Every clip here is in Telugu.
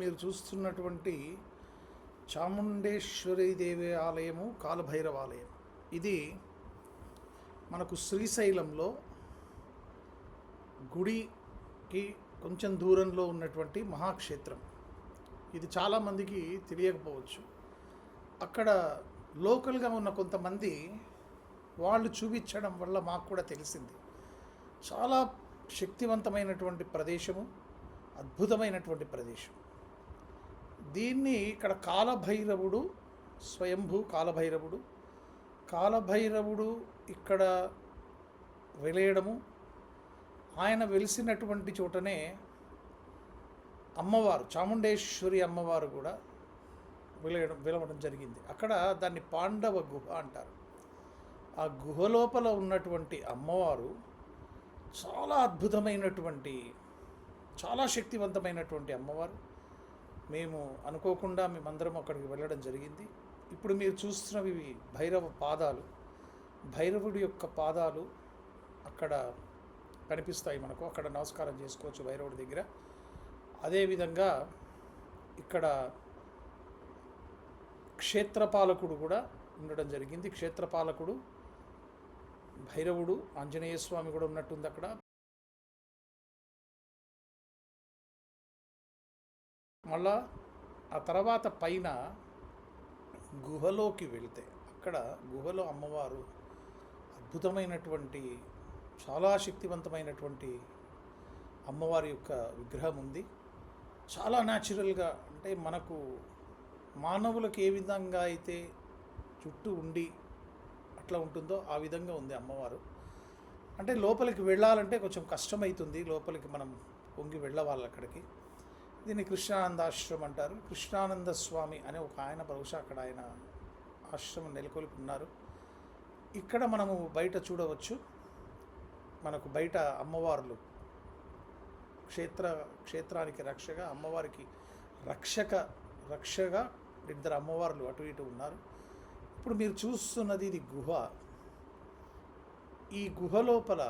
మీరు చూస్తున్నటువంటి చాముండేశ్వరి దేవి ఆలయము, కాలభైరవ ఆలయం. ఇది మనకు శ్రీశైలంలో గుడికి కొంచెం దూరంలో ఉన్నటువంటి మహాక్షేత్రం. ఇది చాలామందికి తెలియకపోవచ్చు. అక్కడ లోకల్గా ఉన్న కొంతమంది వాళ్ళు చూపించడం వల్ల మాకు కూడా తెలిసింది. చాలా శక్తివంతమైనటువంటి ప్రదేశము, అద్భుతమైనటువంటి ప్రదేశం. దీన్ని ఇక్కడ కాలభైరవుడు, స్వయంభూ కాలభైరవుడు ఇక్కడ వెలేయడము, ఆయన వెలిసినటువంటి చోటనే అమ్మవారు, చాముండేశ్వరి అమ్మవారు కూడా వెలవడం జరిగింది. అక్కడ దాన్ని పాండవ గుహ అంటారు. ఆ గుహ లోపల ఉన్నటువంటి అమ్మవారు చాలా అద్భుతమైనటువంటి, చాలా శక్తివంతమైనటువంటి అమ్మవారు. మేము అనుకోకుండా మేమందరం అక్కడికి వెళ్ళడం జరిగింది. ఇప్పుడు మీరు చూస్తున్నవి భైరవ పాదాలు, భైరవుడి యొక్క పాదాలు అక్కడ కనిపిస్తాయి మనకు. అక్కడ నమస్కారం చేసుకోవచ్చు భైరవుడి దగ్గర. అదేవిధంగా ఇక్కడ క్షేత్రపాలకుడు కూడా ఉండడం జరిగింది. క్షేత్రపాలకుడు భైరవుడు, ఆంజనేయ స్వామి కూడా ఉన్నట్టుంది అక్కడ. మళ్ళా ఆ తర్వాత పైన గుహలోకి వెళితే అక్కడ గుహలో అమ్మవారు అద్భుతమైనటువంటి, చాలా శక్తివంతమైనటువంటి అమ్మవారి యొక్క విగ్రహం ఉంది. చాలా న్యాచురల్గా, అంటే మనకు మానవులకు ఏ విధంగా అయితే చుట్టూ ఉండి అట్లా ఉంటుందో ఆ విధంగా ఉంది అమ్మవారు. అంటే లోపలికి వెళ్ళాలంటే కొంచెం కష్టమవుతుంది, లోపలికి మనం పొంగి వెళ్ళవాలి అక్కడికి. దీన్ని కృష్ణానంద ఆశ్రమం అంటారు. కృష్ణానంద స్వామి అనే ఒక ఆయన బహుశా అక్కడ ఆయన ఆశ్రమం నెలకొల్పి ఉన్నారు. ఇక్కడ మనము బయట చూడవచ్చు. మనకు బయట అమ్మవార్లు, క్షేత్రానికి రక్షగా, అమ్మవారికి రక్షగా ఇద్దరు అమ్మవార్లు అటు ఇటు ఉన్నారు. ఇప్పుడు మీరు చూస్తున్నది ఇది గుహ. ఈ గుహ లోపల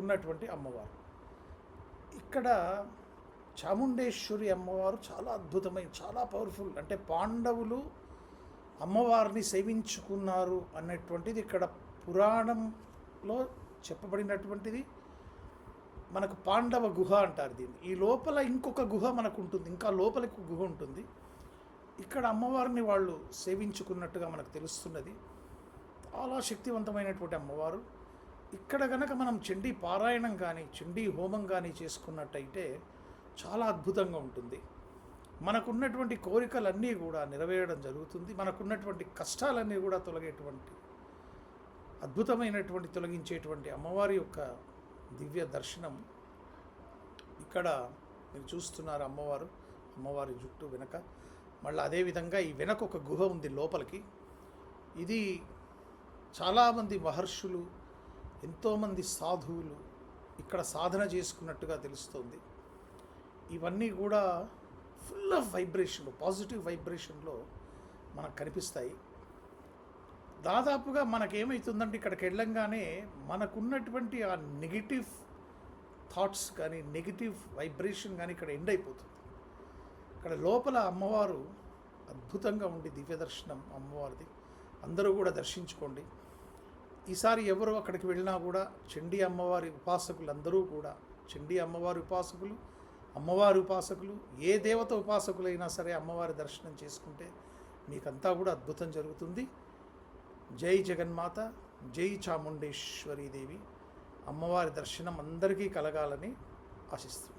ఉన్నటువంటి అమ్మవారు. ఇక్కడ చాముండేశ్వరి అమ్మవారు చాలా అద్భుతమైన, చాలా పవర్ఫుల్. అంటే పాండవులు అమ్మవారిని సేవించుకున్నారు అన్నటువంటిది ఇక్కడ పురాణంలో చెప్పబడినటువంటిది. మనకు పాండవ గుహ అంటారు దీన్ని. ఈ లోపల ఇంకొక గుహ మనకు ఉంటుంది, ఇంకా లోపలికి గుహ ఉంటుంది. ఇక్కడ అమ్మవారిని వాళ్ళు సేవించుకున్నట్టుగా మనకు తెలుస్తున్నది. చాలా శక్తివంతమైనటువంటి అమ్మవారు. ఇక్కడ కనుక మనం చండీ పారాయణం కానీ, చండీ హోమం కానీ చేసుకున్నట్టయితే చాలా అద్భుతంగా ఉంటుంది. మనకున్నటువంటి కోరికలన్నీ కూడా నెరవేరడం జరుగుతుంది. మనకున్నటువంటి కష్టాలన్నీ కూడా తొలగేటువంటి, అద్భుతమైనటువంటి, తొలగించేటువంటి అమ్మవారి యొక్క దివ్య దర్శనం ఇక్కడ మీరు చూస్తున్నారు. అమ్మవారి జుట్టు వెనక మళ్ళీ అదేవిధంగా ఈ వెనక ఒక గుహ ఉంది లోపలికి. ఇది చాలామంది మహర్షులు, ఎంతోమంది సాధువులు ఇక్కడ సాధన చేసుకున్నట్టుగా తెలుస్తుంది. ఇవన్నీ కూడా ఫుల్ ఆఫ్ వైబ్రేషన్లో, పాజిటివ్ వైబ్రేషన్లో మనకు కనిపిస్తాయి. దాదాపుగా మనకేమవుతుందంటే ఇక్కడికి వెళ్ళంగానే మనకున్నటువంటి ఆ నెగిటివ్ థాట్స్ కానీ, నెగిటివ్ వైబ్రేషన్ కానీ ఇక్కడ ఎండ్ అయిపోతుంది. ఇక్కడ లోపల అమ్మవారు అద్భుతంగా ఉండి దివ్య దర్శనం అమ్మవారిది. అందరూ కూడా దర్శించుకోండి. ఈసారి ఎవరు అక్కడికి వెళ్ళినా కూడా చండీ అమ్మవారి ఉపాసకులు అందరూ కూడా, చండీ అమ్మవారి ఉపాసకులు, అమ్మవారి ఉపాసకులు, ఏ దేవత ఉపాసకులైనా సరే అమ్మవారి దర్శనం చేసుకుంటే మీకంతా కూడా అద్భుతం జరుగుతుంది. జై జగన్మాత, జై చాముండేశ్వరి దేవి. అమ్మవారి దర్శనం అందరికీ కలగాలని ఆశిస్తున్నాను.